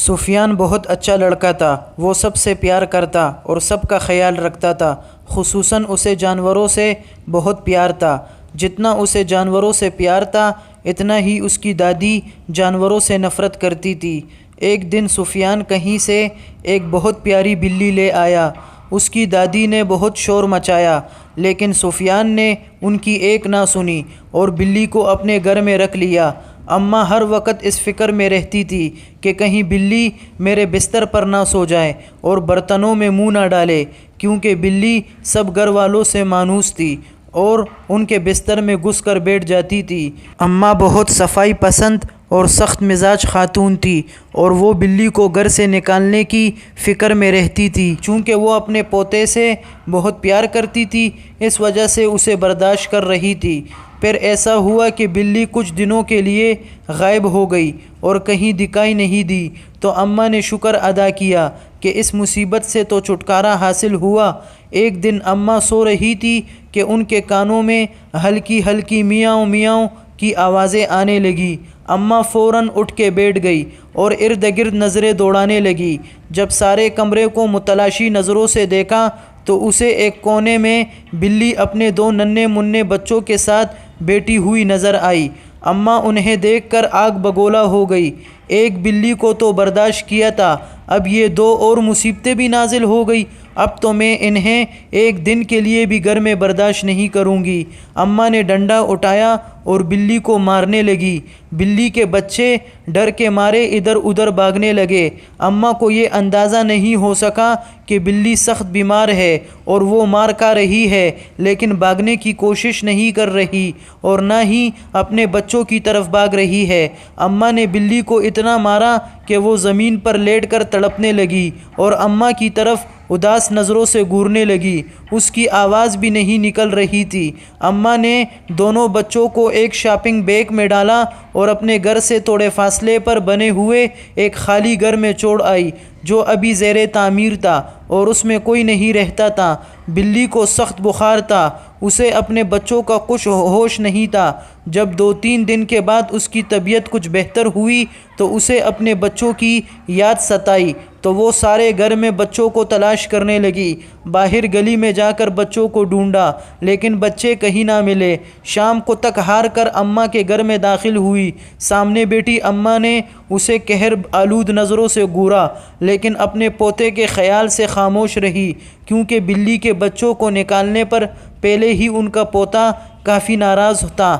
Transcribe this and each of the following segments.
سفیان بہت اچھا لڑکا تھا۔ وہ سب سے پیار کرتا اور سب کا خیال رکھتا تھا۔ خصوصاً اسے جانوروں سے بہت پیار تھا۔ جتنا اسے جانوروں سے پیار تھا اتنا ہی اس کی دادی جانوروں سے نفرت کرتی تھی۔ ایک دن سفیان کہیں سے ایک بہت پیاری بلی لے آیا۔ اس کی دادی نے بہت شور مچایا لیکن سفیان نے ان کی ایک نہ سنی اور بلی کو اپنے گھر میں رکھ لیا۔ اماں ہر وقت اس فکر میں رہتی تھی کہ کہیں بلی میرے بستر پر نہ سو جائے اور برتنوں میں منہ نہ ڈالے، کیونکہ بلی سب گھر والوں سے مانوس تھی اور ان کے بستر میں گھس کر بیٹھ جاتی تھی۔ اماں بہت صفائی پسند اور سخت مزاج خاتون تھی اور وہ بلی کو گھر سے نکالنے کی فکر میں رہتی تھی۔ چونکہ وہ اپنے پوتے سے بہت پیار کرتی تھی اس وجہ سے اسے برداشت کر رہی تھی۔ پھر ایسا ہوا کہ بلی کچھ دنوں کے لیے غائب ہو گئی اور کہیں دکھائی نہیں دی، تو اماں نے شکر ادا کیا کہ اس مصیبت سے تو چھٹکارا حاصل ہوا۔ ایک دن اماں سو رہی تھی کہ ان کے کانوں میں ہلکی ہلکی میاؤں میاؤں کی آوازیں آنے لگیں۔ اماں فوراً اٹھ کے بیٹھ گئی اور ارد گرد نظریں دوڑانے لگی۔ جب سارے کمرے کو متلاشی نظروں سے دیکھا تو اسے ایک کونے میں بلی اپنے دو ننھے منھے بچوں کے ساتھ بیٹھی ہوئی نظر آئی۔ اماں انہیں دیکھ کر آگ بگولا ہو گئی۔ ایک بلی کو تو برداشت کیا تھا، اب یہ دو اور مصیبتیں بھی نازل ہو گئی۔ اب تو میں انہیں ایک دن کے لیے بھی گھر میں برداشت نہیں کروں گی۔ اماں نے ڈنڈا اٹھایا اور بلی کو مارنے لگی۔ بلی کے بچے ڈر کے مارے ادھر ادھر بھاگنے لگے۔ اماں کو یہ اندازہ نہیں ہو سکا کہ بلی سخت بیمار ہے اور وہ مار کھا رہی ہے، لیکن بھاگنے کی کوشش نہیں کر رہی اور نہ ہی اپنے بچوں کی طرف بھاگ رہی ہے۔ اماں نے بلی کو اتنا مارا کہ وہ زمین پر لیٹ کر تڑپنے لگی اور اماں کی طرف اداس نظروں سے گھورنے لگی۔ اس کی آواز بھی نہیں نکل رہی تھی۔ اماں نے دونوں بچوں کو ایک شاپنگ بیگ میں ڈالا اور اپنے گھر سے تھوڑے فاصلے پر بنے ہوئے ایک خالی گھر میں چھوڑ آئی جو ابھی زیر تعمیر تھا اور اس میں کوئی نہیں رہتا تھا۔ بلی کو سخت بخار تھا، اسے اپنے بچوں کا کچھ ہوش نہیں تھا۔ جب 2-3 دن کے بعد اس کی طبیعت کچھ بہتر ہوئی تو اسے اپنے بچوں کی یاد ستائی، تو وہ سارے گھر میں بچوں کو تلاش کرنے لگی۔ باہر گلی میں جا کر بچوں کو ڈھونڈا لیکن بچے کہیں نہ ملے۔ شام کو تک ہار کر اماں کے گھر میں داخل ہوئی۔ سامنے بیٹھی اماں نے اسے قہر آلود نظروں سے گھورا لیکن اپنے پوتے کے خیال سے خاموش رہی، کیونکہ بلی کے بچوں کو نکالنے پر پہلے ہی ان کا پوتا کافی ناراض تھا۔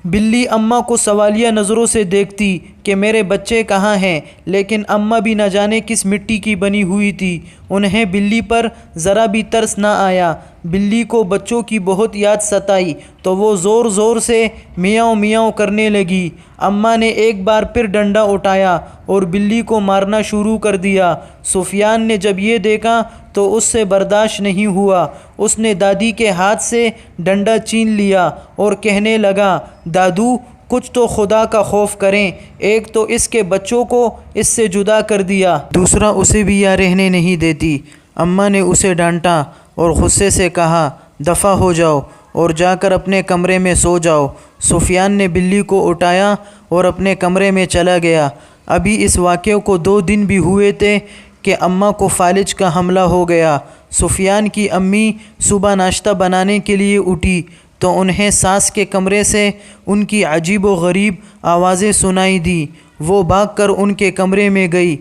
بلی اماں کو سوالیہ نظروں سے دیکھتی کہ میرے بچے کہاں ہیں، لیکن اماں بھی نہ جانے کس مٹی کی بنی ہوئی تھی۔ انہیں بلی پر ذرا بھی ترس نہ آیا۔ بلی کو بچوں کی بہت یاد ستائی تو وہ زور زور سے میاؤں میاؤں کرنے لگی۔ اماں نے ایک بار پھر ڈنڈا اٹھایا اور بلی کو مارنا شروع کر دیا۔ سفیان نے جب یہ دیکھا تو اس سے برداشت نہیں ہوا۔ اس نے دادی کے ہاتھ سے ڈنڈا چھین لیا اور کہنے لگا، دادو کچھ تو خدا کا خوف کریں، ایک تو اس کے بچوں کو اس سے جدا کر دیا، دوسرا اسے بھی یہاں رہنے نہیں دیتی۔ اماں نے اسے ڈانٹا اور غصے سے کہا، دفع ہو جاؤ اور جا کر اپنے کمرے میں سو جاؤ۔ سفیان نے بلی کو اٹھایا اور اپنے کمرے میں چلا گیا۔ ابھی اس واقعے کو 2 دن بھی ہوئے تھے کہ اماں کو فالج کا حملہ ہو گیا۔ سفیان کی امی صبح ناشتہ بنانے کے لیے اٹھی تو انہیں ساس کے کمرے سے ان کی عجیب و غریب آوازیں سنائی دیں۔ وہ بھاگ کر ان کے کمرے میں گئی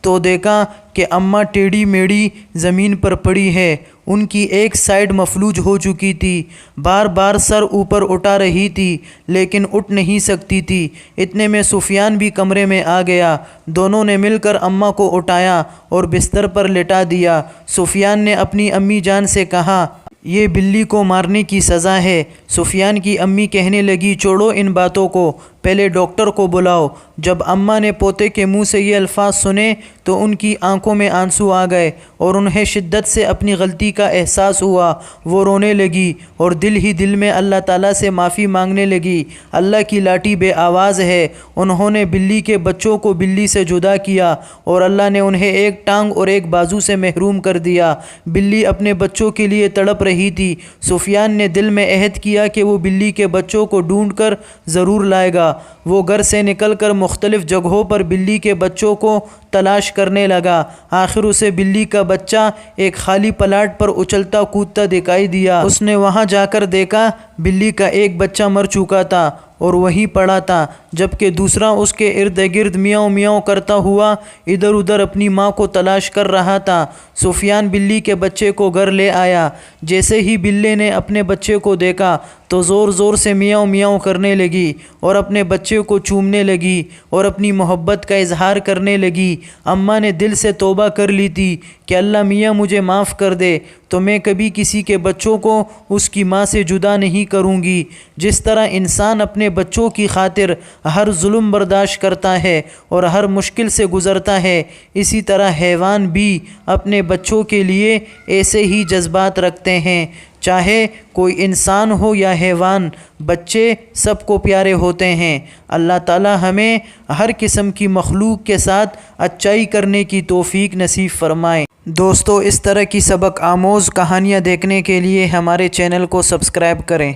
تو دیکھا کہ اماں ٹیڑھی میڑھی زمین پر پڑی ہے۔ ان کی ایک سائیڈ مفلوج ہو چکی تھی، بار بار سر اوپر اٹھا رہی تھی لیکن اٹھ نہیں سکتی تھی۔ اتنے میں سفیان بھی کمرے میں آ گیا۔ دونوں نے مل کر اماں کو اٹھایا اور بستر پر لٹا دیا۔ سفیان نے اپنی امی جان سے کہا، یہ بلی کو مارنے کی سزا ہے۔ سفیان کی امی کہنے لگی، چھوڑو ان باتوں کو، پہلے ڈاکٹر کو بلاؤ۔ جب اماں نے پوتے کے منہ سے یہ الفاظ سنے تو ان کی آنکھوں میں آنسو آ گئے اور انہیں شدت سے اپنی غلطی کا احساس ہوا۔ وہ رونے لگی اور دل ہی دل میں اللہ تعالیٰ سے معافی مانگنے لگی۔ اللہ کی لاٹھی بے آواز ہے، انہوں نے بلی کے بچوں کو بلی سے جدا کیا اور اللہ نے انہیں ایک ٹانگ اور ایک بازو سے محروم کر دیا۔ بلی اپنے بچوں کے لیے تڑپ رہی تھی۔ سفیان نے دل میں عہد کیا کہ وہ بلی کے بچوں کو ڈھونڈ کر ضرور لائے گا وہ گھر سے نکل کر مختلف جگہوں پر بلی کے بچوں کو تلاش کرنے لگا۔ آخر اسے بلی کا بچہ ایک خالی پلاٹ پر اچھلتا کودتا دکھائی دیا۔ اس نے وہاں جا کر دیکھا بلی کا ایک بچہ مر چکا تھا اور وہیں پڑا تھا، جبکہ دوسرا اس کے ارد گرد میاؤں میاؤں کرتا ہوا ادھر ادھر اپنی ماں کو تلاش کر رہا تھا۔ سفیان بلی کے بچے کو گھر لے آیا۔ جیسے ہی بلی نے اپنے بچے کو دیکھا تو زور زور سے میاؤں میاؤں کرنے لگی اور اپنے بچے کو چومنے لگی اور اپنی محبت کا اظہار کرنے لگی۔ اماں نے دل سے توبہ کر لی تھی کہ اللہ میاں مجھے معاف کر دے، تو میں کبھی کسی کے بچوں کو اس کی ماں سے جدا نہیں کروں گی۔ جس طرح انسان اپنے بچوں کی خاطر ہر ظلم برداشت کرتا ہے اور ہر مشکل سے گزرتا ہے، اسی طرح حیوان بھی اپنے بچوں کے لیے ایسے ہی جذبات رکھتے ہیں۔ چاہے کوئی انسان ہو یا حیوان، بچے سب کو پیارے ہوتے ہیں۔ اللہ تعالی ہمیں ہر قسم کی مخلوق کے ساتھ اچائی کرنے کی توفیق نصیب فرمائے۔ دوستو، اس طرح کی سبق آموز کہانیاں دیکھنے کے لیے ہمارے چینل کو سبسکرائب کریں۔